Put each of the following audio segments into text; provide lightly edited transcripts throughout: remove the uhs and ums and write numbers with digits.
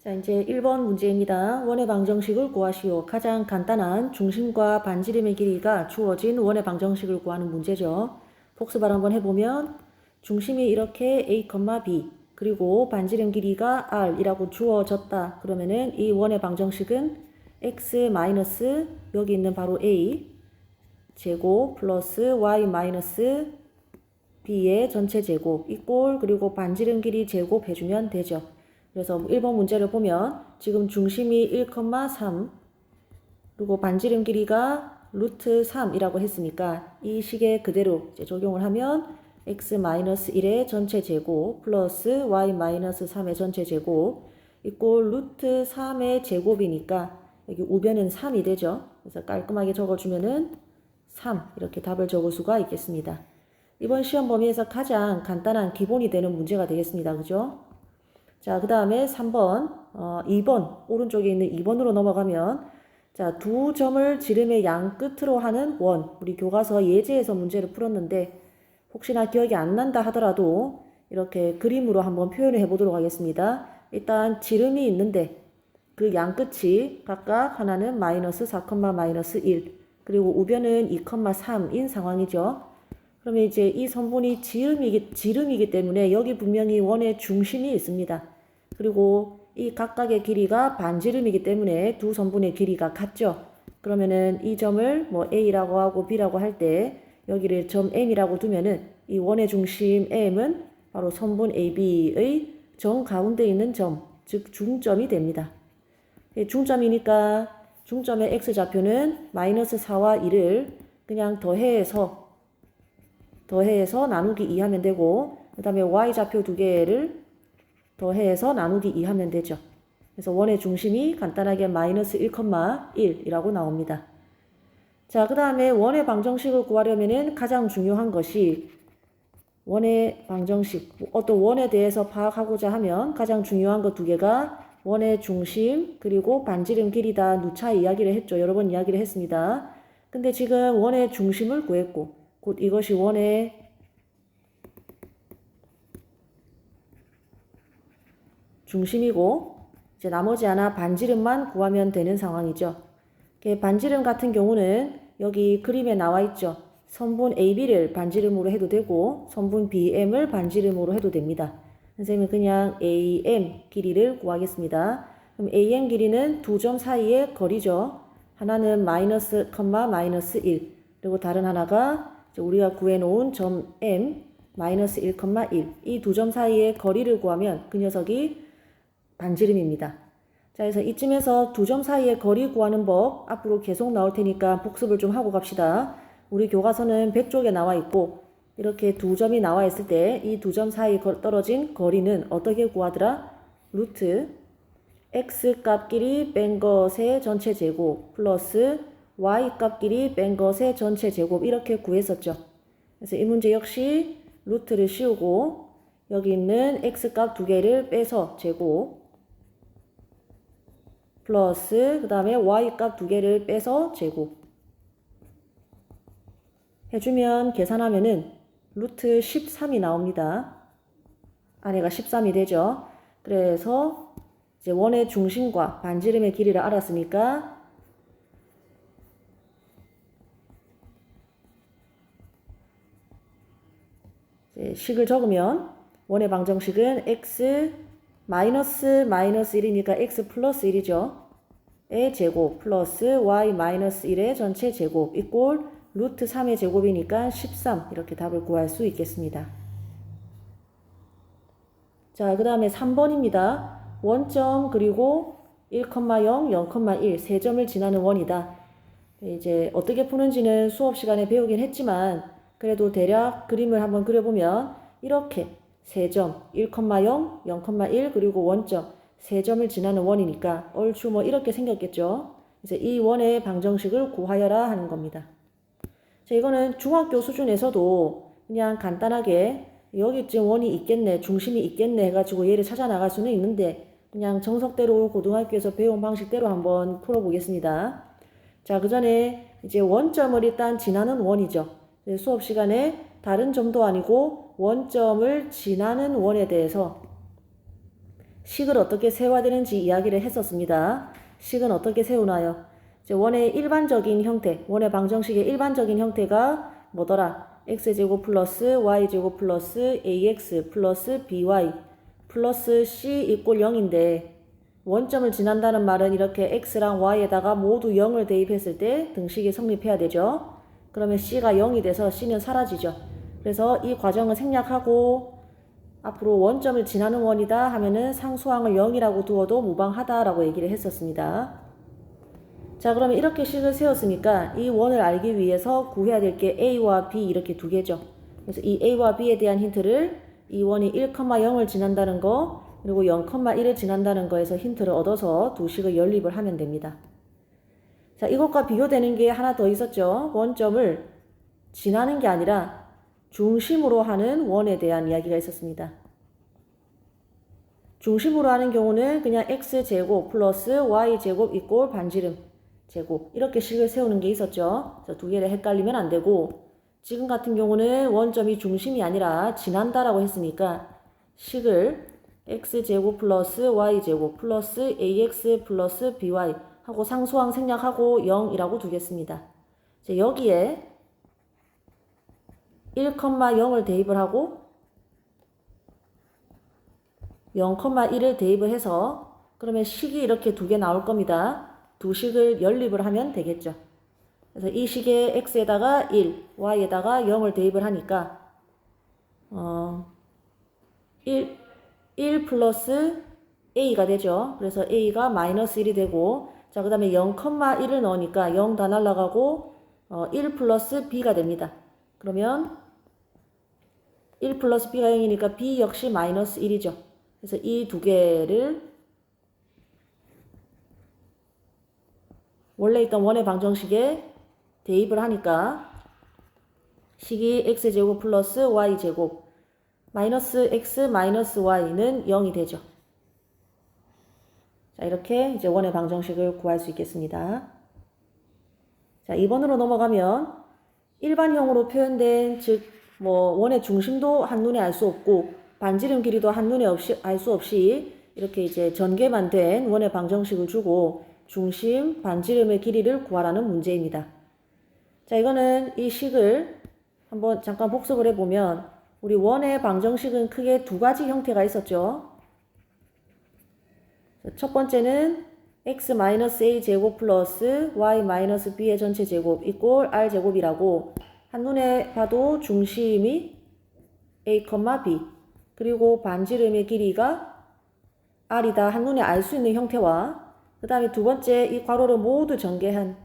자, 이제 1번 문제입니다. 원의 방정식을 구하시오. 가장 간단한 중심과 반지름의 길이가 주어진 원의 방정식을 구하는 문제죠. 복습을 한번 해보면 중심이 이렇게 A, B 그리고 반지름 길이가 R이라고 주어졌다. 그러면은 이 원의 방정식은 X 마이너스 여기 있는 바로 A 제곱 플러스 Y 마이너스 B의 전체 제곱 이꼴 그리고 반지름 길이 제곱 해주면 되죠. 그래서 1번 문제를 보면 지금 중심이 1,3 그리고 반지름 길이가 루트 3이라고 했으니까 이 식에 그대로 이제 적용을 하면 x-1의 전체 제곱 플러스 y-3의 전체 제곱 이꼴 루트 3의 제곱이니까 여기 우변은 3이 되죠. 그래서 깔끔하게 적어주면은 3 이렇게 답을 적을 수가 있겠습니다. 이번 시험 범위에서 가장 간단한 기본이 되는 문제가 되겠습니다. 그죠? 자, 그 다음에 3번, 2번, 오른쪽에 있는 2번으로 넘어가면, 자, 두 점을 지름의 양 끝으로 하는 원. 우리 교과서 예제에서 문제를 풀었는데, 혹시나 기억이 안 난다 하더라도, 이렇게 그림으로 한번 표현을 해보도록 하겠습니다. 일단, 지름이 있는데, 그 양 끝이 각각 하나는 마이너스 4, 마이너스 1, 그리고 우변은 2,3인 상황이죠. 그러면 이제 이 선분이 지름이기 때문에 여기 분명히 원의 중심이 있습니다. 그리고 이 각각의 길이가 반지름이기 때문에 두 선분의 길이가 같죠. 그러면은 이 점을 뭐 A라고 하고 B라고 할 때 여기를 점 M이라고 두면은 이 원의 중심 M은 바로 선분 AB의 정 가운데 있는 점, 즉 중점이 됩니다. 중점이니까 중점의 X좌표는 마이너스 4와 1을 그냥 더해서 나누기 2 하면 되고 그 다음에 Y좌표 두 개를 더해서 나누기 2 하면 되죠. 그래서 원의 중심이 간단하게 마이너스 1,1이라고 나옵니다. 자, 그 다음에 원의 방정식을 구하려면 가장 중요한 것이 원의 방정식, 어떤 원에 대해서 파악하고자 하면 가장 중요한 것 두 개가 원의 중심 그리고 반지름 길이다. 누차 이야기를 했죠. 여러 번 이야기를 했습니다. 근데 지금 원의 중심을 구했고 곧 이것이 원의 중심이고 이제 나머지 하나 반지름만 구하면 되는 상황이죠. 반지름 같은 경우는 여기 그림에 나와 있죠. 선분 AB를 반지름으로 해도 되고 선분 BM을 반지름으로 해도 됩니다. 선생님은 그냥 AM 길이를 구하겠습니다. 그럼 AM 길이는 두 점 사이의 거리죠. 하나는 마이너스, 마이너스 1 그리고 다른 하나가 우리가 구해놓은 점 M 마이너스 1,1 이 두 점 사이의 거리를 구하면 그 녀석이 반지름입니다. 자, 그래서 이쯤에서 두 점 사이의 거리 구하는 법 앞으로 계속 나올 테니까 복습을 좀 하고 갑시다. 우리 교과서는 100쪽에 나와 있고 이렇게 두 점이 나와 있을 때 이 두 점 사이 떨어진 거리는 어떻게 구하더라? 루트 x 값끼리 뺀 것의 전체 제곱 플러스 y 값끼리 뺀 것의 전체 제곱 이렇게 구했었죠. 그래서 이 문제 역시 루트를 씌우고 여기 있는 x 값 두 개를 빼서 제곱 플러스 그 다음에 y 값 두 개를 빼서 제곱 해주면 계산하면은 루트 13이 나옵니다. 아래가 13이 되죠. 그래서 이제 원의 중심과 반지름의 길이를 알았으니까 이제 식을 적으면 원의 방정식은 x 마이너스 1이니까 x 플러스 1이죠. 의 제곱 플러스 y 마이너스 1의 전체 제곱 이꼴 루트 3의 제곱이니까 13 이렇게 답을 구할 수 있겠습니다. 자, 그 다음에 3번입니다. 원점 그리고 1,0, 0,1 세 점을 지나는 원이다. 이제 어떻게 푸는지는 수업 시간에 배우긴 했지만 그래도 대략 그림을 한번 그려보면 이렇게 세 점 1,0, 0,1 그리고 원점 세 점을 지나는 원이니까 얼추 뭐 이렇게 생겼겠죠. 그래서 이 원의 방정식을 구하여라 하는 겁니다. 자, 이거는 중학교 수준에서도 그냥 간단하게 여기쯤 원이 있겠네, 중심이 있겠네 해가지고 얘를 찾아 나갈 수는 있는데 그냥 정석대로 고등학교에서 배운 방식대로 한번 풀어보겠습니다. 자, 그 전에 이제 원점을 일단 지나는 원이죠. 수업 시간에 다른 점도 아니고 원점을 지나는 원에 대해서 식을 어떻게 세워야 되는지 이야기를 했었습니다. 식은 어떻게 세우나요? 이제 원의 일반적인 형태, 원의 방정식의 일반적인 형태가 뭐더라? x제곱 플러스 y제곱 플러스 ax 플러스 by 플러스 c 이꼴 0인데 원점을 지난다는 말은 이렇게 x랑 y에다가 모두 0을 대입했을 때 등식이 성립해야 되죠. 그러면 c가 0이 돼서 c는 사라지죠. 그래서 이 과정을 생략하고 앞으로 원점을 지나는 원이다 하면은 상수항을 0이라고 두어도 무방하다라고 얘기를 했었습니다. 자, 그러면 이렇게 식을 세웠으니까 이 원을 알기 위해서 구해야 될 게 a와 b 이렇게 두 개죠. 그래서 이 a와 b에 대한 힌트를 이 원이 1,0을 지난다는 거 그리고 0,1을 지난다는 거에서 힌트를 얻어서 두 식을 연립을 하면 됩니다. 자, 이것과 비교되는 게 하나 더 있었죠. 원점을 지나는 게 아니라 중심으로 하는 원에 대한 이야기가 있었습니다. 중심으로 하는 경우는 그냥 x제곱 플러스 y제곱 이꼴 반지름 제곱 이렇게 식을 세우는 게 있었죠. 그래서 두 개를 헷갈리면 안 되고 지금 같은 경우는 원점이 중심이 아니라 지난다라고 했으니까 식을 x제곱 플러스 y제곱 플러스 ax 플러스 by 하고 상수항 생략하고 0이라고 두겠습니다. 이제 여기에 1,0을 대입을 하고 0,1을 대입을 해서 그러면 식이 이렇게 두 개 나올 겁니다. 두 식을 연립을 하면 되겠죠. 그래서 이 식의 x에다가 1, y에다가 0을 대입을 하니까 1 플러스 a가 되죠. 그래서 a가 마이너스 1이 되고 자, 그 다음에 0,1을 넣으니까 0 다 날라가고 1 플러스 b가 됩니다. 그러면 1 플러스 b가 0이니까 b 역시 마이너스 1이죠. 그래서 이 두 개를 원래 있던 원의 방정식에 대입을 하니까 식이 x제곱 플러스 y제곱 마이너스 x 마이너스 y는 0이 되죠. 자, 이렇게 이제 원의 방정식을 구할 수 있겠습니다. 자, 2번으로 넘어가면 일반형으로 표현된 즉 원의 중심도 한눈에 알 수 없고 반지름 길이도 한눈에 알 수 없이 이렇게 이제 전개만 된 원의 방정식을 주고 중심, 반지름의 길이를 구하라는 문제입니다. 자, 이거는 이 식을 한번 잠깐 복습을 해보면 우리 원의 방정식은 크게 두 가지 형태가 있었죠. 첫 번째는 x-a 제곱 플러스 y-b의 전체 제곱 이꼴 r 제곱이라고 한눈에 봐도 중심이 a, b 그리고 반지름의 길이가 r이다 한눈에 알 수 있는 형태와 그 다음에 두 번째 이 괄호를 모두 전개한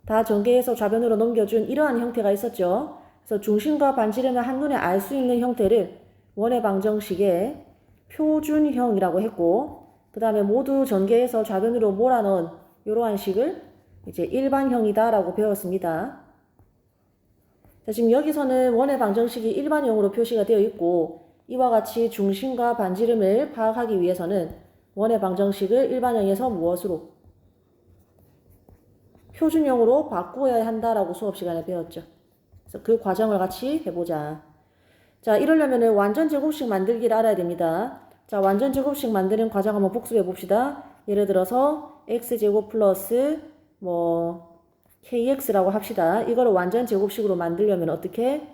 다 전개해서 좌변으로 넘겨준 이러한 형태가 있었죠. 그래서 중심과 반지름을 한눈에 알 수 있는 형태를 원의 방정식의 표준형이라고 했고 그 다음에 모두 전개해서 좌변으로 몰아넣은 이러한 식을 이제 일반형이다 라고 배웠습니다. 자, 지금 여기서는 원의 방정식이 일반형으로 표시가 되어 있고 이와 같이 중심과 반지름을 파악하기 위해서는 원의 방정식을 일반형에서 무엇으로? 표준형으로 바꾸어야 한다라고 수업 시간에 배웠죠. 그래서 그 과정을 같이 해보자. 자, 이러려면 완전 제곱식 만들기를 알아야 됩니다. 자, 완전 제곱식 만드는 과정 한번 복습해 봅시다. 예를 들어서 x제곱 플러스 kx라고 합시다. 이거를 완전 제곱식으로 만들려면 어떻게?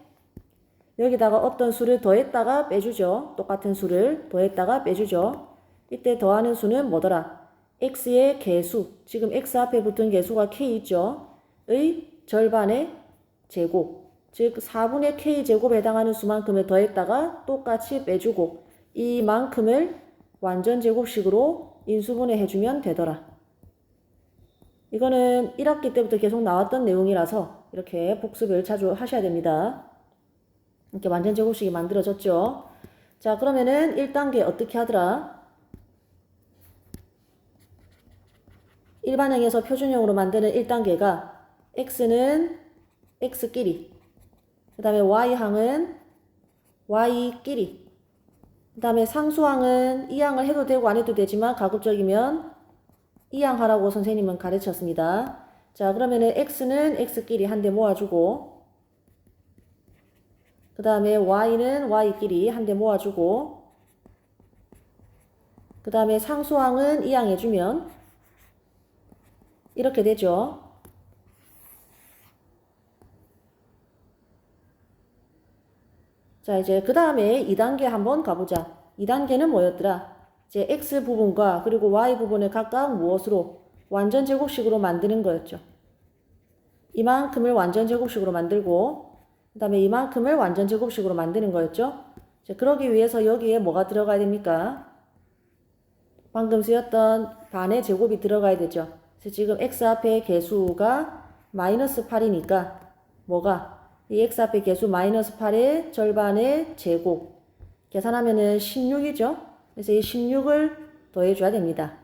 여기다가 어떤 수를 더했다가 빼주죠. 똑같은 수를 더했다가 빼주죠. 이때 더하는 수는 뭐더라? x의 개수, 지금 x 앞에 붙은 개수가 k 있죠? 의 절반의 제곱, 즉 4분의 k 제곱에 해당하는 수만큼을 더했다가 똑같이 빼주고 이만큼을 완전 제곱식으로 인수분해 해주면 되더라. 이거는 1학기 때부터 계속 나왔던 내용이라서 이렇게 복습을 자주 하셔야 됩니다. 이렇게 완전 제곱식이 만들어졌죠. 자, 그러면은 1단계 어떻게 하더라? 일반형에서 표준형으로 만드는 1단계가 x는 x끼리, 그 다음에 y항은 y끼리, 그 다음에 상수항은 이 항을 해도 되고 안 해도 되지만 가급적이면 이 항 하라고 선생님은 가르쳤습니다. 자, 그러면은 x는 x끼리 한 대 모아주고 그 다음에 y는 y끼리 한 대 모아주고 그 다음에 상수항은 이항해주면 이렇게 되죠. 자, 이제 그 다음에 2단계 한번 가보자. 2단계는 뭐였더라? 이제 x 부분과 그리고 y 부분을 각각 무엇으로? 완전 제곱식으로 만드는 거였죠. 이만큼을 완전 제곱식으로 만들고 그 다음에 이만큼을 완전 제곱식으로 만드는 거였죠. 이제 그러기 위해서 여기에 뭐가 들어가야 됩니까? 방금 쓰였던 반의 제곱이 들어가야 되죠. 그래서 지금 x 앞에 개수가 마이너스 8이니까 뭐가? 이 x 앞에 개수 마이너스 8의 절반의 제곱. 계산하면은 16이죠. 그래서 이 16을 더해줘야 됩니다.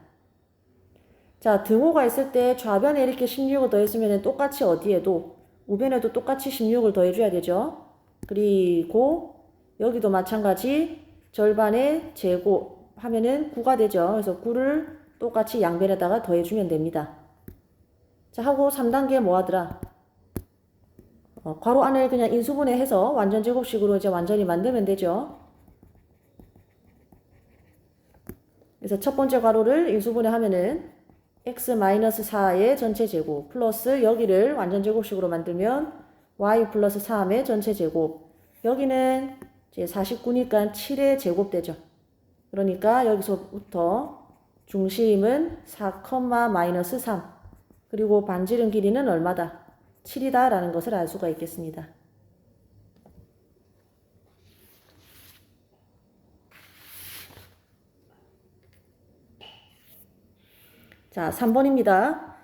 자, 등호가 있을 때 좌변에 이렇게 16을 더했으면 똑같이 어디에도 우변에도 똑같이 16을 더해줘야 되죠. 그리고 여기도 마찬가지 절반의 제곱 하면은 9가 되죠. 그래서 9를 똑같이 양변에다가 더해주면 됩니다. 자, 하고 3단계 뭐 하더라? 괄호 안을 그냥 인수분해해서 완전 제곱식으로 이제 완전히 만들면 되죠. 그래서 첫 번째 괄호를 인수분해 하면은 x-4의 전체 제곱 플러스 여기를 완전 제곱식으로 만들면 y 플러스 3의 전체 제곱. 여기는 이제 49니까 7의 제곱 되죠. 그러니까 여기서부터 중심은 4,-3 그리고 반지름 길이는 얼마다? 7이다 라는 것을 알 수가 있겠습니다. 자, 3번입니다.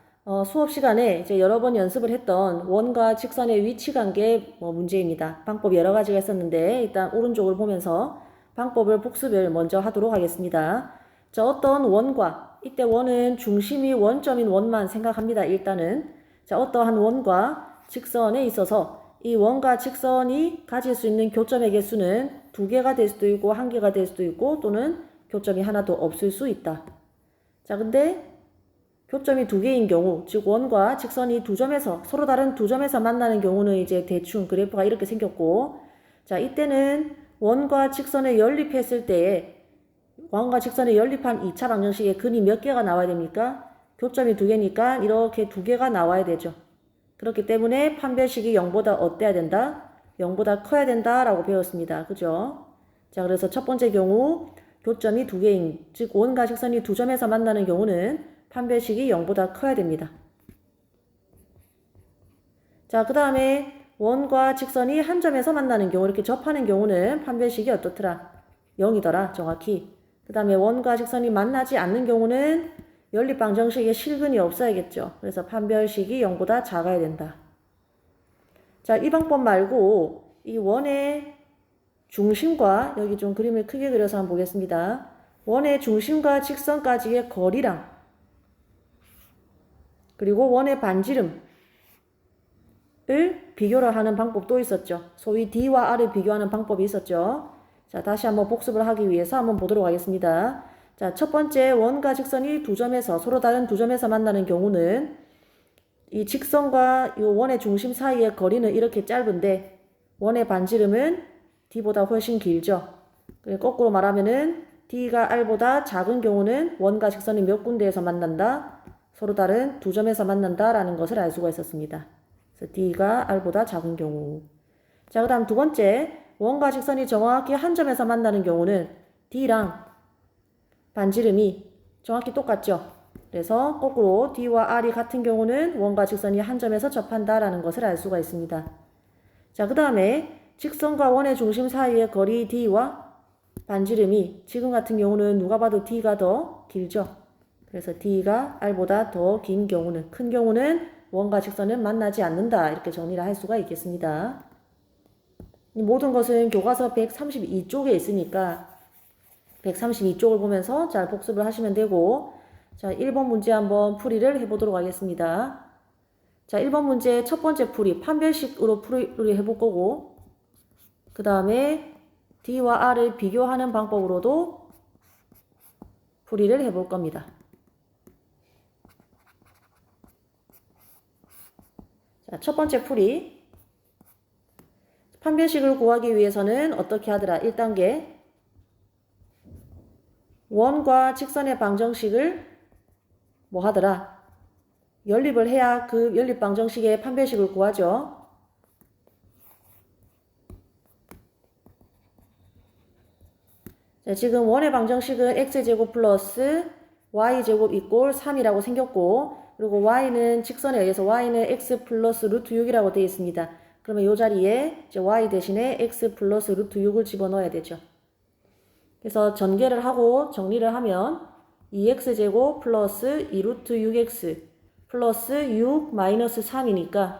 수업 시간에 이제 여러 번 연습을 했던 원과 직선의 위치 관계 문제입니다. 방법 여러 가지가 있었는데 일단 오른쪽을 보면서 방법을 복습을 먼저 하도록 하겠습니다. 자, 어떤 원과 이때 원은 중심이 원점인 원만 생각합니다. 일단은 자, 어떠한 원과 직선에 있어서 이 원과 직선이 가질 수 있는 교점의 개수는 2개가 될 수도 있고 1개가 될 수도 있고 또는 교점이 하나도 없을 수 있다. 자, 근데 교점이 2개인 경우, 즉 원과 직선이 서로 다른 두 점에서 만나는 경우는 이제 대충 그래프가 이렇게 생겼고, 자, 이때는 원과 직선을 연립했을 때에 원과 직선을 연립한 2차 방정식에 근이 몇 개가 나와야 됩니까? 교점이 2개니까 이렇게 2개가 나와야 되죠. 그렇기 때문에 판별식이 0보다 어때야 된다? 0보다 커야 된다라고 배웠습니다. 그죠? 자, 그래서 첫 번째 경우 교점이 2개인, 즉 원과 직선이 두 점에서 만나는 경우는 판별식이 0보다 커야 됩니다. 자, 그 다음에 원과 직선이 한 점에서 만나는 경우, 이렇게 접하는 경우는 판별식이 어떻더라? 0이더라, 정확히. 그 다음에 원과 직선이 만나지 않는 경우는 연립방정식에 실근이 없어야겠죠. 그래서 판별식이 0보다 작아야 된다. 자, 이 방법 말고 이 원의 중심과, 여기 좀 그림을 크게 그려서 한번 보겠습니다. 원의 중심과 직선까지의 거리랑 그리고 원의 반지름을 비교를 하는 방법도 있었죠. 소위 D와 R을 비교하는 방법이 있었죠. 자, 다시 한번 복습을 하기 위해서 한번 보도록 하겠습니다. 자, 첫 번째 원과 직선이 서로 다른 두 점에서 만나는 경우는 이 직선과 이 원의 중심 사이의 거리는 이렇게 짧은데 원의 반지름은 D보다 훨씬 길죠. 거꾸로 말하면은 D가 R보다 작은 경우는 원과 직선이 몇 군데에서 만난다? 서로 다른 두 점에서 만난다라는 것을 알 수가 있었습니다. 그래서 D가 R보다 작은 경우. 자, 그 다음 두 번째, 원과 직선이 정확히 한 점에서 만나는 경우는 D랑 반지름이 정확히 똑같죠. 그래서 거꾸로 D와 R이 같은 경우는 원과 직선이 한 점에서 접한다라는 것을 알 수가 있습니다. 자, 그 다음에 직선과 원의 중심 사이의 거리 D와 반지름이 지금 같은 경우는 누가 봐도 D가 더 길죠. 그래서 D가 R보다 더 긴 경우는, 큰 경우는 원과 직선은 만나지 않는다. 이렇게 정리를 할 수가 있겠습니다. 이 모든 것은 교과서 132쪽에 있으니까 132쪽을 보면서 잘 복습을 하시면 되고, 자, 1번 문제 한번 풀이를 해보도록 하겠습니다. 자, 1번 문제 첫 번째 풀이, 판별식으로 풀이를 해볼 거고, 그 다음에 D와 R을 비교하는 방법으로도 풀이를 해볼 겁니다. 자, 첫 번째 풀이. 판별식을 구하기 위해서는 어떻게 하더라? 1단계. 원과 직선의 방정식을 뭐 하더라? 연립을 해야 그 연립 방정식의 판별식을 구하죠. 자, 지금 원의 방정식은 x제곱 플러스 y제곱 이꼴 3이라고 생겼고, 그리고 y는 직선에 의해서 y는 x 플러스 루트 6이라고 되어 있습니다. 그러면 이 자리에 이제 y 대신에 x 플러스 루트 6을 집어넣어야 되죠. 그래서 전개를 하고 정리를 하면 2x제곱 플러스 2루트 6x 플러스 6 마이너스 3이니까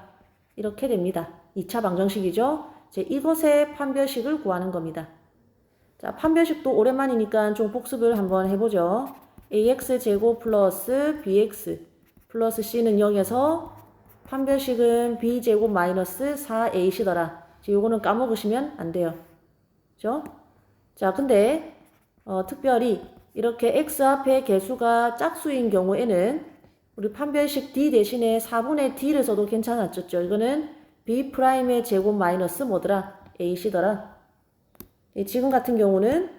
이렇게 됩니다. 2차 방정식이죠. 이제 이것의 판별식을 구하는 겁니다. 자, 판별식도 오랜만이니까 좀 복습을 한번 해보죠. ax제곱 플러스 bx 플러스 c는 0에서 판별식은 b제곱 마이너스 4ac더라. 요거는 까먹으시면 안 돼요. 그죠? 자, 근데 특별히 이렇게 x 앞에 개수가 짝수인 경우에는 우리 판별식 d 대신에 4분의 d를 써도 괜찮았죠. 이거는 b'의 제곱 마이너스 뭐더라? ac더라. 지금 같은 경우는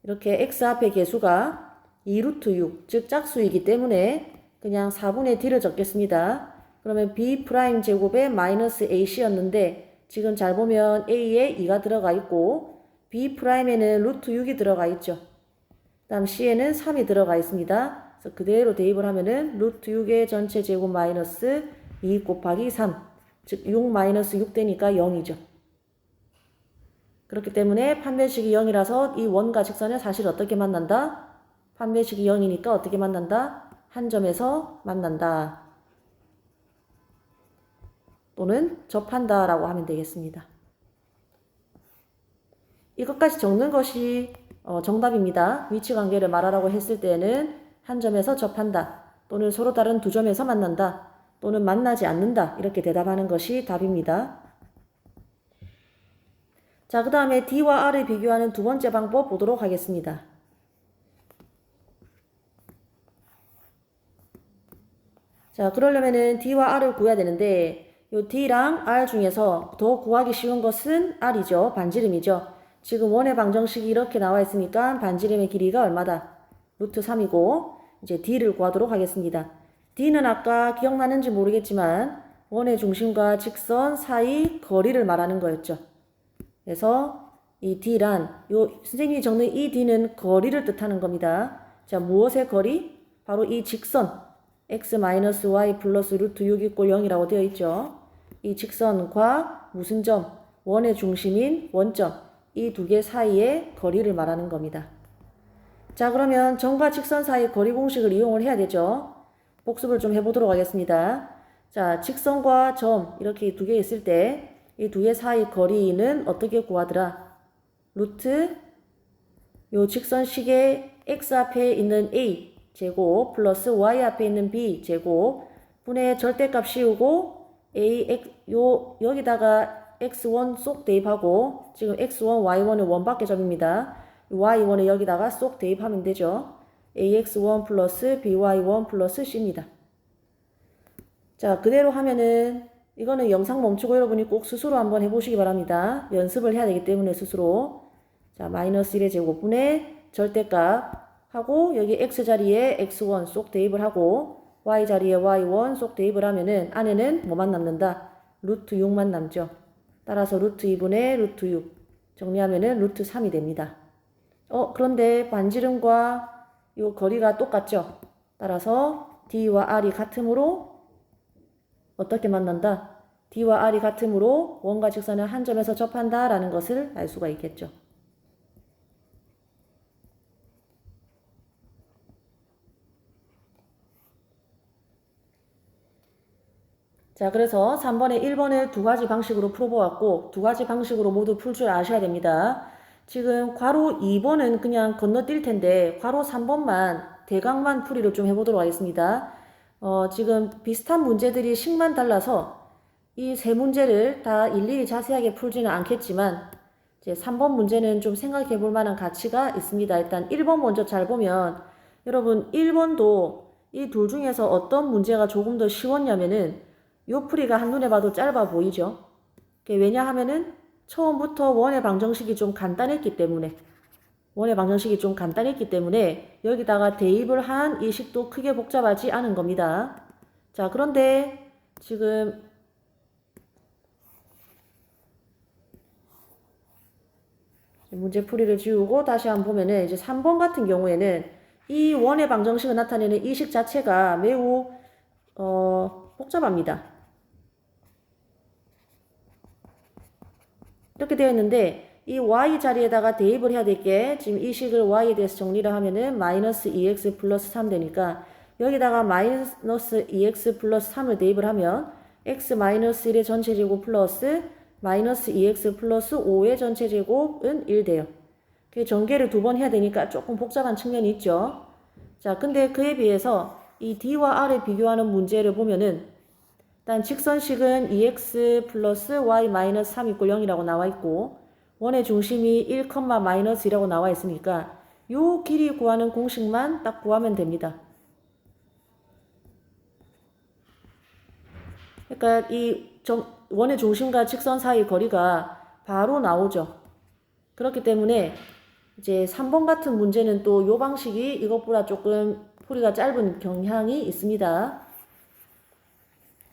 이렇게 x 앞에 개수가 2루트 6, 즉 짝수이기 때문에 그냥 4분의 d를 적겠습니다. 그러면 b' 제곱에 마이너스 ac였는데 지금 잘 보면 a에 2가 들어가 있고 b'에는 루트 6이 들어가 있죠. 다음 c에는 3이 들어가 있습니다. 그래서 그대로 대입을 하면은 루트 6의 전체 제곱 마이너스 2 곱하기 3, 즉 6 마이너스 6 되니까 0이죠. 그렇기 때문에 판별식이 0이라서 이 원과 직선은 사실 어떻게 만난다? 판별식이 0이니까 어떻게 만난다? 한 점에서 만난다. 또는 접한다 라고 하면 되겠습니다. 이것까지 적는 것이 정답입니다. 위치관계를 말하라고 했을 때는 한 점에서 접한다. 또는 서로 다른 두 점에서 만난다. 또는 만나지 않는다. 이렇게 대답하는 것이 답입니다. 자, 그 다음에 D와 R을 비교하는 두 번째 방법 보도록 하겠습니다. 자, 그러려면은 D와 R을 구해야 되는데 요 D랑 R 중에서 더 구하기 쉬운 것은 R이죠. 반지름이죠. 지금 원의 방정식이 이렇게 나와 있으니까 반지름의 길이가 얼마다? 루트 3이고 이제 D를 구하도록 하겠습니다. D는 아까 기억나는지 모르겠지만 원의 중심과 직선 사이 거리를 말하는 거였죠. 그래서 이 D란 선생님이 적는 이 D는 거리를 뜻하는 겁니다. 자, 무엇의 거리? 바로 이 직선 x-y 플러스 루트 6 이꼴 0이라고 되어 있죠. 이 직선과 무슨 점? 원의 중심인 원점 이 두 개 사이의 거리를 말하는 겁니다. 자, 그러면 점과 직선 사이 거리 공식을 이용을 해야 되죠. 복습을 좀 해보도록 하겠습니다. 자, 직선과 점 이렇게 두 개 있을 때 이 두 개 사이 거리는 어떻게 구하더라? 루트 요 직선식의 x 앞에 있는 a 제곱 플러스 y 앞에 있는 b 제곱 분의 절대값 씌우고 여기다가 x1 쏙 대입하고 지금 x1, y1은 원밖에 점입니다. y1을 여기다가 쏙 대입하면 되죠. ax1 플러스 by1 플러스 c입니다. 자, 그대로 하면은 이거는 영상 멈추고 여러분이 꼭 스스로 한번 해보시기 바랍니다. 연습을 해야 되기 때문에 스스로. 자, 마이너스 1의 제곱분의 절대값 하고 여기 x 자리에 x1 쏙 대입을 하고 y 자리에 y1 쏙 대입을 하면은 안에는 뭐만 남는다? 루트 6만 남죠. 따라서 루트 2분의 루트 6 정리하면은 루트 3이 됩니다. 그런데 반지름과 이 거리가 똑같죠. 따라서 D와 R이 같으므로 어떻게 만난다? D와 R이 같으므로 원과 직선은 한 점에서 접한다 라는 것을 알 수가 있겠죠. 자, 그래서 3번에 1번을 두 가지 방식으로 풀어보았고 두 가지 방식으로 모두 풀 줄 아셔야 됩니다. 지금 괄호 2번은 그냥 건너뛸 텐데 괄호 3번만 대강만 풀이를 좀 해보도록 하겠습니다. 지금 비슷한 문제들이 식만 달라서 이 세 문제를 다 일일이 자세하게 풀지는 않겠지만 이제 3번 문제는 좀 생각해 볼 만한 가치가 있습니다. 일단 1번 먼저 잘 보면 여러분 1번도 이 둘 중에서 어떤 문제가 조금 더 쉬웠냐면은 요 풀이가 한눈에 봐도 짧아 보이죠. 왜냐하면은 처음부터 원의 방정식이 좀 간단했기 때문에 원의 방정식이 좀 간단했기 때문에 여기다가 대입을 한 이 식도 크게 복잡하지 않은 겁니다. 자, 그런데 지금 문제 풀이를 지우고 다시 한번 보면은 이제 3번 같은 경우에는 이 원의 방정식을 나타내는 이 식 자체가 매우 복잡합니다. 이렇게 되어 있는데 이 y 자리에다가 대입을 해야 될 게 지금 이 식을 y에 대해서 정리를 하면은 마이너스 2x 플러스 3 되니까 여기다가 마이너스 2x 플러스 3을 대입을 하면 x 마이너스 1의 전체 제곱 플러스 마이너스 2x 플러스 5의 전체 제곱은 1 돼요. 전개를 두 번 해야 되니까 조금 복잡한 측면이 있죠. 자, 근데 그에 비해서 이 d와 r을 비교하는 문제를 보면은 일단 직선식은 2x 플러스 y 마이너스 3 이꼴 0이라고 나와 있고 원의 중심이 1, 마이너스 2라고 나와 있으니까 요 길이 구하는 공식만 딱 구하면 됩니다. 그러니까 이 원의 중심과 직선 사이 거리가 바로 나오죠. 그렇기 때문에 이제 3번 같은 문제는 또 요 방식이 이것보다 조금 풀이가 짧은 경향이 있습니다.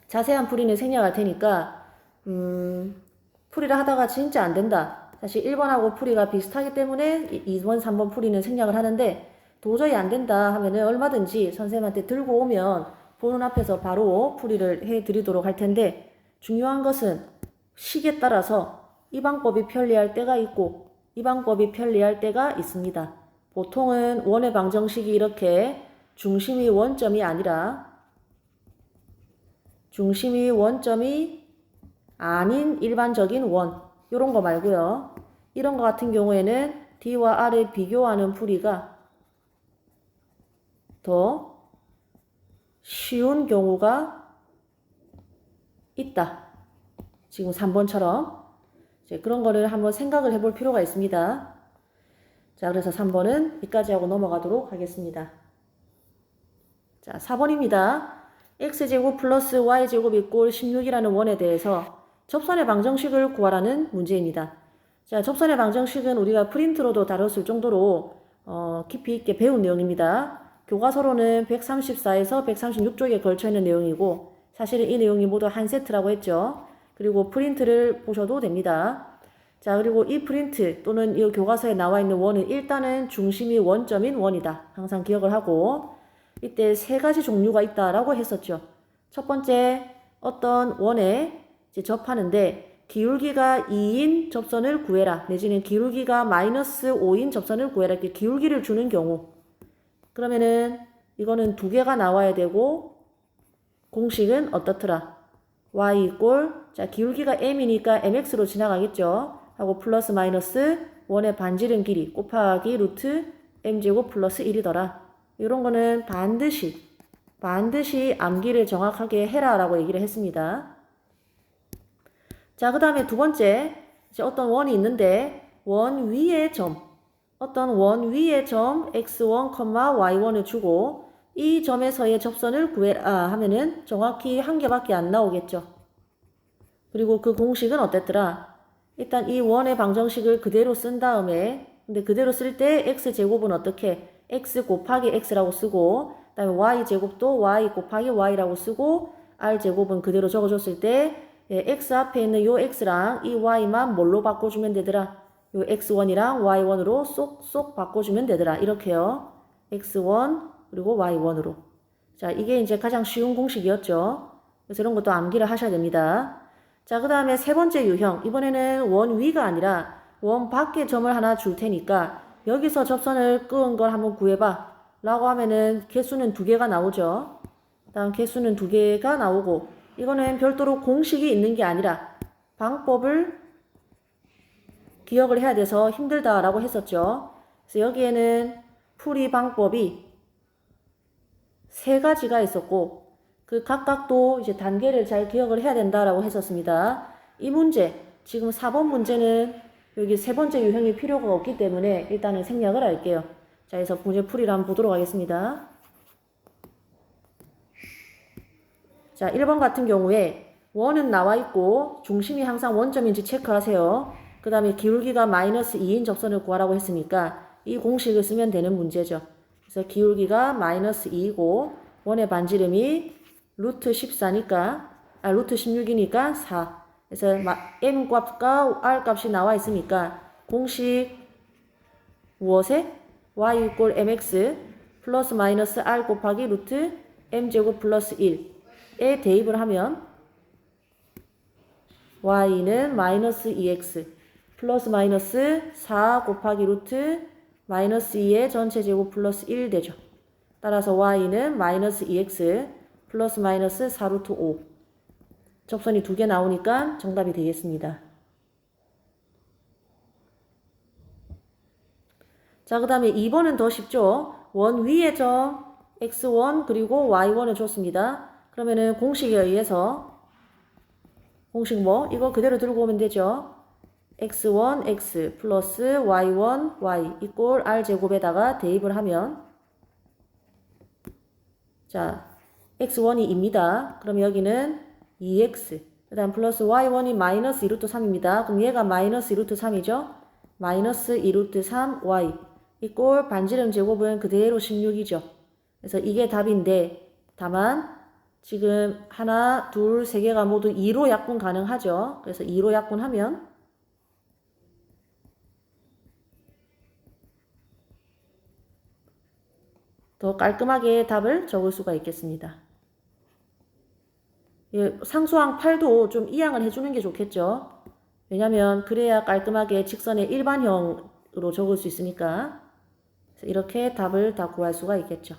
자세한 풀이는 생략할 테니까 풀이를 하다가 진짜 안 된다. 사실 1번하고 풀이가 비슷하기 때문에 2번, 3번 풀이는 생략을 하는데 도저히 안 된다 하면은 얼마든지 선생님한테 들고 오면 보는 앞에서 바로 풀이를 해드리도록 할 텐데 중요한 것은 식에 따라서 이 방법이 편리할 때가 있고 이 방법이 편리할 때가 있습니다. 보통은 원의 방정식이 이렇게 중심이 원점이 아니라 중심이 원점이 아닌 일반적인 원 이런 거 말고요. 이런 거 같은 경우에는 D와 R을 비교하는 풀이가 더 쉬운 경우가 있다. 지금 3번처럼 이제 그런 거를 한번 생각을 해볼 필요가 있습니다. 자, 그래서 3번은 여기까지 하고 넘어가도록 하겠습니다. 자, 4번입니다. x제곱 플러스 y제곱 이꼴 16이라는 원에 대해서 접선의 방정식을 구하라는 문제입니다. 자, 접선의 방정식은 우리가 프린트로도 다뤘을 정도로 깊이 있게 배운 내용입니다. 교과서로는 134에서 136쪽에 걸쳐 있는 내용이고 사실은 이 내용이 모두 한 세트라고 했죠. 그리고 프린트를 보셔도 됩니다. 자, 그리고 이 프린트 또는 이 교과서에 나와 있는 원은 일단은 중심이 원점인 원이다. 항상 기억을 하고 이때 세 가지 종류가 있다라고 했었죠. 첫 번째, 어떤 원에 이제 접하는데 기울기가 2인 접선을 구해라. 내지는 기울기가 마이너스 5인 접선을 구해라. 이렇게 기울기를 주는 경우. 그러면은 이거는 두 개가 나와야 되고 공식은 어떻더라? y 이꼴 자 기울기가 m이니까 mx로 지나가겠죠. 하고 플러스 마이너스 원의 반지름 길이 곱하기 루트 m제곱 플러스 1이더라. 이런 거는 반드시 암기를 정확하게 해라라고 얘기를 했습니다. 자, 그 다음에 두 번째, 이제 어떤 원이 있는데 원 위의 점, 어떤 원 위의 점 x1, y1을 주고 이 점에서의 접선을 구해라 하면은 정확히 한 개밖에 안 나오겠죠. 그리고 그 공식은 어땠더라? 일단 이 원의 방정식을 그대로 쓴 다음에 근데 그대로 쓸 때 x제곱은 어떻게? x 곱하기 x라고 쓰고 그 다음에 y제곱도 y 곱하기 y라고 쓰고 r제곱은 그대로 적어줬을 때 x 앞에 있는 요 x랑 이 y만 뭘로 바꿔주면 되더라? 요 x1이랑 y1으로 쏙쏙 바꿔주면 되더라. 이렇게요. x1 그리고 y1으로. 자, 이게 이제 가장 쉬운 공식이었죠. 그래서 이런 것도 암기를 하셔야 됩니다. 자, 그 다음에 세 번째 유형. 이번에는 원 위가 아니라 원 밖에 점을 하나 줄 테니까 여기서 접선을 끄은 걸 한번 구해봐. 라고 하면은 개수는 두 개가 나오죠. 다음 개수는 두 개가 나오고 이거는 별도로 공식이 있는 게 아니라 방법을 기억을 해야 돼서 힘들다라고 했었죠. 그래서 여기에는 풀이 방법이 세 가지가 있었고 그 각각도 이제 단계를 잘 기억을 해야 된다라고 했었습니다. 이 문제, 지금 4번 문제는 여기 세 번째 유형이 필요가 없기 때문에 일단은 생략을 할게요. 자, 그래서 문제 풀이를 한번 보도록 하겠습니다. 자, 1번 같은 경우에 원은 나와 있고 중심이 항상 원점인지 체크하세요. 그 다음에 기울기가 마이너스 2인 접선을 구하라고 했으니까 이 공식을 쓰면 되는 문제죠. 그래서 기울기가 마이너스 2이고 원의 반지름이 루트 14니까 루트 16이니까 4. 그래서 m 값과 r 값이 나와 있으니까 공식 무엇에? y 이꼴 mx 플러스 마이너스 r 곱하기 루트 m제곱 플러스 1에 대입을 하면 y는 마이너스 2x 플러스 마이너스 4 곱하기 루트 마이너스 2의 전체 제곱 플러스 1 되죠. 따라서 y는 마이너스 2x 플러스 마이너스 4루트 5. 접선이 2개 나오니까 정답이 되겠습니다. 자, 그 다음에 2번은 더 쉽죠. 원 위의 점 x1 그리고 y1을 줬습니다. 그러면은 공식에 의해서 공식 이거 그대로 들고 오면 되죠. x1 x 플러스 y1 y 이꼴 r제곱에다가 대입을 하면 자 x1이 2입니다. 그럼 여기는 2x 그 다음 플러스 y1이 마이너스 2루트 3입니다. 그럼 얘가 마이너스 2루트 3이죠. 마이너스 2루트 3 y 이꼴 반지름 제곱은 그대로 16이죠. 그래서 이게 답인데 다만 지금 하나, 둘, 세 개가 모두 2로 약분 가능하죠. 그래서 2로 약분하면 더 깔끔하게 답을 적을 수가 있겠습니다. 상수항 8도 좀 이항을 해주는 게 좋겠죠. 왜냐면 그래야 깔끔하게 직선의 일반형으로 적을 수 있으니까 이렇게 답을 다 구할 수가 있겠죠.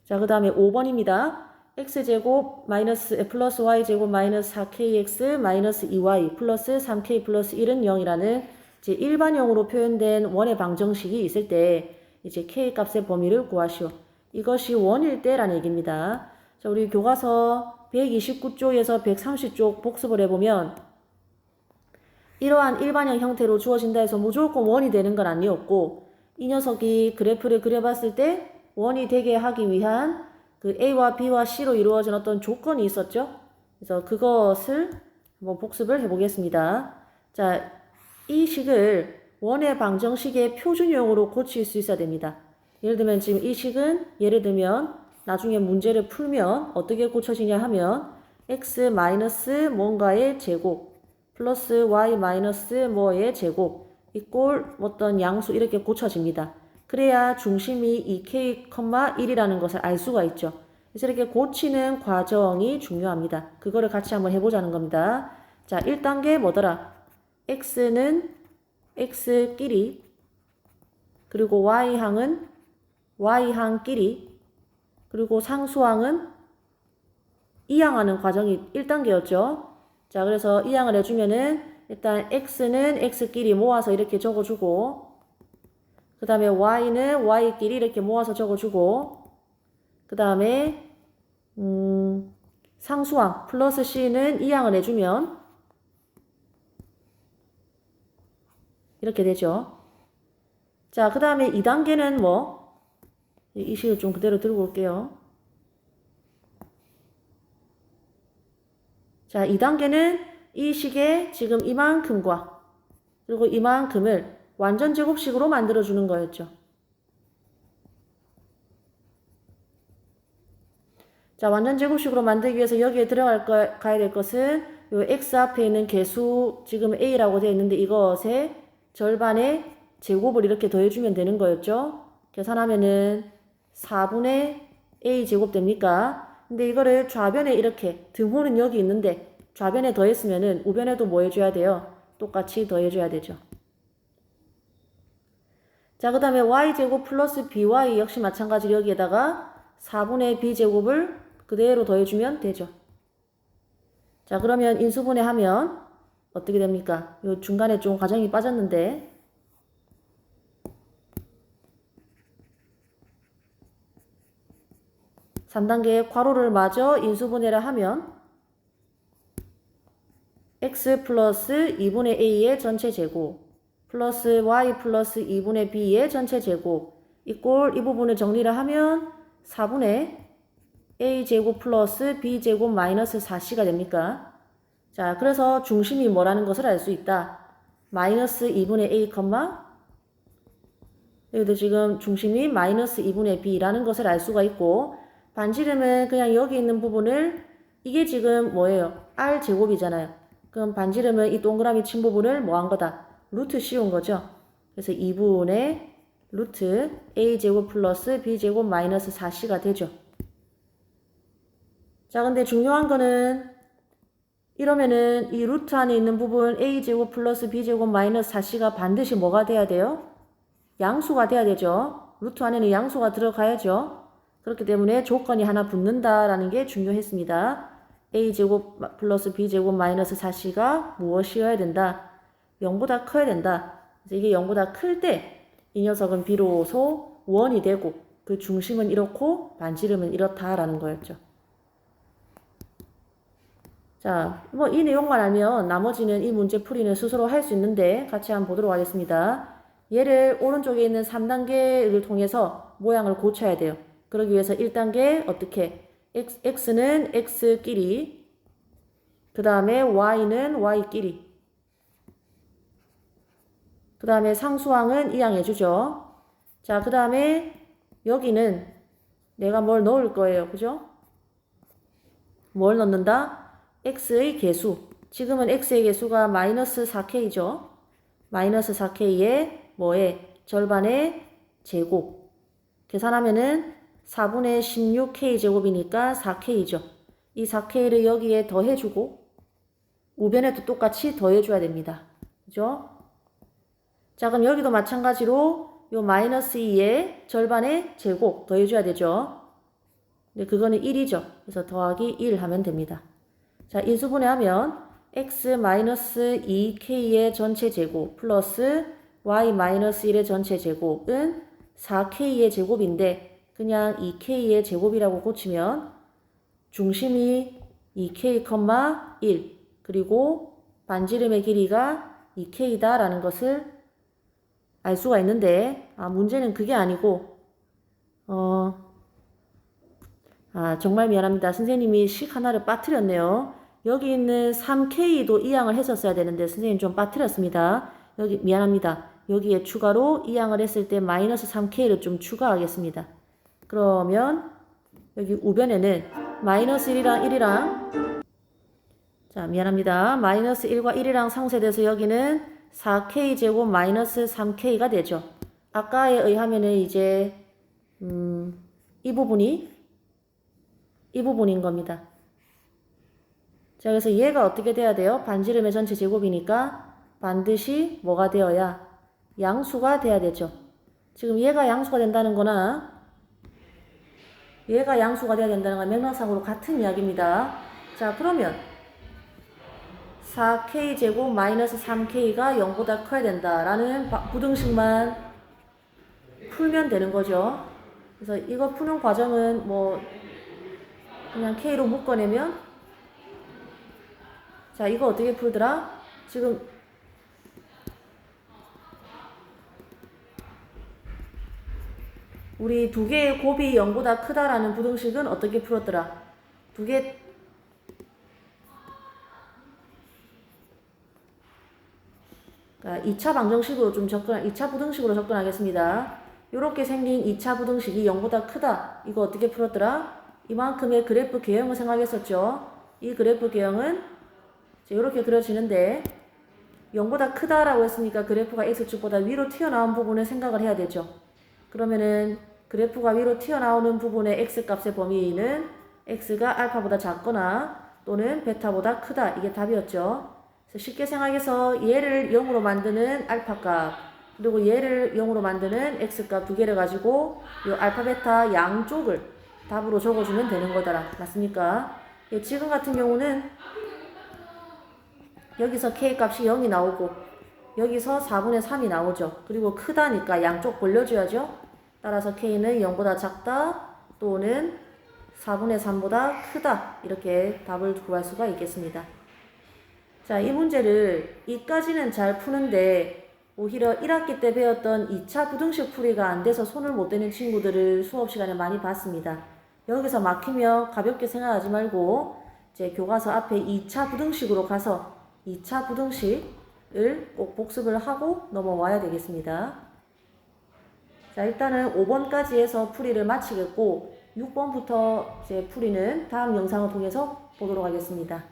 자, 그 다음에 5번입니다. x제곱 마이너스 플러스 y제곱 마이너스 4kx 마이너스 2y 플러스 3k 플러스 1은 0이라는 이제 일반형으로 표현된 원의 방정식이 있을 때 이제 k 값의 범위를 구하시오. 이것이 원일 때라는 얘기입니다. 자, 우리 교과서 129쪽에서 130쪽 복습을 해보면 이러한 일반형 형태로 주어진다 해서 무조건 원이 되는 건 아니었고 이 녀석이 그래프를 그려봤을 때 원이 되게 하기 위한 그 A와 B와 C로 이루어진 어떤 조건이 있었죠. 그래서 그것을 한번 복습을 해보겠습니다. 자, 이 식을 원의 방정식의 표준형으로 고칠 수 있어야 됩니다. 예를 들면 지금 이 식은 예를 들면 나중에 문제를 풀면 어떻게 고쳐지냐 하면 x 마이너스 뭔가의 제곱 플러스 y 마이너스 뭐의 제곱 이꼴 어떤 양수 이렇게 고쳐집니다. 그래야 중심이 2k,1이라는 것을 알 수가 있죠. 그래서 이렇게 고치는 과정이 중요합니다. 그거를 같이 한번 해보자는 겁니다. 자, 1단계 뭐더라? x는 x끼리 그리고 y항은 y항끼리 그리고 상수항은 이항하는 과정이 1단계였죠. 자, 그래서 이항을 해주면은 일단 x는 x끼리 모아서 이렇게 적어주고 그 다음에 y는 y끼리 이렇게 모아서 적어주고 그 다음에 상수항 플러스 c는 이항을 해주면 이렇게 되죠. 자, 그 다음에 2단계는 이 식을 좀 그대로 들고 올게요. 자, 2단계는 이 식의 지금 이만큼과 그리고 이만큼을 완전 제곱식으로 만들어주는 거였죠. 자, 완전 제곱식으로 만들기 위해서 여기에 가야 될 것은 요 x 앞에 있는 개수 지금 a라고 되어 있는데 이것의 절반의 제곱을 이렇게 더해주면 되는 거였죠. 계산하면은 4분의 a 제곱 됩니까? 근데 이거를 좌변에 이렇게 등호는 여기 있는데 좌변에 더했으면은 우변에도 뭐 해줘야 돼요? 똑같이 더해줘야 되죠. 자, 그 다음에 y제곱 플러스 by 역시 마찬가지로 여기에다가 4분의 b제곱을 그대로 더해주면 되죠. 자, 그러면 인수분해하면 어떻게 됩니까? 요 중간에 좀 과정이 빠졌는데 3단계의 괄호를 마저 인수분해를 하면 x 플러스 2분의 a의 전체 제곱 플러스 y 플러스 2분의 b의 전체 제곱 이꼴 이 부분을 정리를 하면 4분의 a제곱 플러스 b제곱 마이너스 4c가 됩니까? 자, 그래서 중심이 뭐라는 것을 알 수 있다. 마이너스 2분의 a, 여기도 지금 중심이 마이너스 2분의 b라는 것을 알 수가 있고, 반지름은 그냥 여기 있는 부분을, 이게 지금 뭐예요? r 제곱이잖아요. 그럼 반지름은 이 동그라미 친 부분을 뭐 한 거다? 루트 씌운 거죠. 그래서 2분의 루트 a제곱 플러스 b제곱 마이너스 4c가 되죠. 자, 근데 중요한 거는 이러면은 이 루트 안에 있는 부분 a제곱 플러스 b제곱 마이너스 4c가 반드시 뭐가 돼야 돼요? 양수가 돼야 되죠. 루트 안에는 양수가 들어가야죠. 그렇기 때문에 조건이 하나 붙는다라는 게 중요했습니다. a제곱 플러스 b제곱 마이너스 4c가 무엇이어야 된다? 0보다 커야 된다. 그래서 이게 0보다 클 때 이 녀석은 비로소 원이 되고 그 중심은 이렇고 반지름은 이렇다라는 거였죠. 자, 뭐 이 내용만 알면 나머지는 이 문제 풀이는 스스로 할 수 있는데 같이 한번 보도록 하겠습니다. 얘를 오른쪽에 있는 3단계를 통해서 모양을 고쳐야 돼요. 그러기 위해서 1단계 어떻게? x는 x끼리, 그 다음에 y는 y끼리, 그 다음에 상수항은 이항해주죠. 자, 그 다음에 여기는 내가 뭘 넣을 거예요. 그죠? 뭘 넣는다? x의 개수. 지금은 x의 개수가 마이너스 4k죠. 마이너스 4k에 뭐에? 절반의 제곱. 계산하면은 4분의 16k 제곱이니까 4k죠. 이 4k를 여기에 더해주고 우변에도 똑같이 더해줘야 됩니다. 그죠? 자, 그럼 여기도 마찬가지로 요 마이너스 2에 절반의 제곱 더해줘야 되죠. 근데 그거는 1이죠. 그래서 더하기 1 하면 됩니다. 자, 인수분해하면 x 마이너스 2k의 전체 제곱 플러스 y 마이너스 1의 전체 제곱은 4k의 제곱인데 그냥 2k의 제곱이라고 고치면 중심이 2k, 1 그리고 반지름의 길이가 2k다 라는 것을 알 수가 있는데 문제는 그게 아니고 정말 미안합니다. 선생님이 식 하나를 빠뜨렸네요. 여기 있는 3K도 이항을 했었어야 되는데 선생님 좀 빠뜨렸습니다. 여기 미안합니다. 여기에 추가로 이항을 했을 때 마이너스 3K를 좀 추가하겠습니다. 그러면 여기 우변에는 마이너스 1이랑 1이랑 자 미안합니다. 마이너스 1과 1이랑 상쇄돼서 여기는 4K 제곱 마이너스 3K가 되죠. 아까에 의하면은 이제 이 부분인 겁니다. 자, 그래서 얘가 어떻게 돼야 돼요? 반지름의 전체 제곱이니까 반드시 뭐가 되어야? 양수가 돼야 되죠. 지금 얘가 양수가 된다는 거나 얘가 양수가 돼야 된다는 건 맥락상으로 같은 이야기입니다. 자, 그러면 4K 제곱 마이너스 3K가 0보다 커야 된다라는 부등식만 풀면 되는 거죠. 그래서 이거 푸는 과정은 뭐 그냥 K로 묶어내면 자, 이거 어떻게 풀더라? 지금 우리 두 개의 곱이 0보다 크다라는 부등식은 어떻게 풀었더라? 두 개 그러니까 2차 방정식으로 2차 부등식으로 접근하겠습니다. 이렇게 생긴 2차 부등식이 0보다 크다. 이거 어떻게 풀었더라? 이만큼의 그래프 개형을 생각했었죠. 이 그래프 개형은 이렇게 그려지는데 0보다 크다라고 했으니까 그래프가 x축보다 위로 튀어나온 부분을 생각을 해야 되죠. 그러면은 그래프가 위로 튀어나오는 부분의 x값의 범위는 x가 알파보다 작거나 또는 베타보다 크다. 이게 답이었죠. 그래서 쉽게 생각해서 얘를 0으로 만드는 알파값 그리고 얘를 0으로 만드는 x값 두 개를 가지고 이 알파 베타 양쪽을 답으로 적어주면 되는 거더라. 맞습니까? 예, 지금 같은 경우는 여기서 k값이 0이 나오고 여기서 4분의 3이 나오죠. 그리고 크다니까 양쪽 벌려줘야죠. 따라서 k는 0보다 작다 또는 4분의 3보다 크다 이렇게 답을 구할 수가 있겠습니다. 자, 이 문제를 이까지는 잘 푸는데 오히려 1학기 때 배웠던 2차 부등식 풀이가 안 돼서 손을 못 대는 친구들을 수업 시간에 많이 봤습니다. 여기서 막히면 가볍게 생각하지 말고 이제 교과서 앞에 2차 부등식으로 가서 2차 부등식을 꼭 복습을 하고 넘어와야 되겠습니다. 자, 일단은 5번까지 해서 풀이를 마치겠고 6번부터 이제 풀이는 다음 영상을 통해서 보도록 하겠습니다.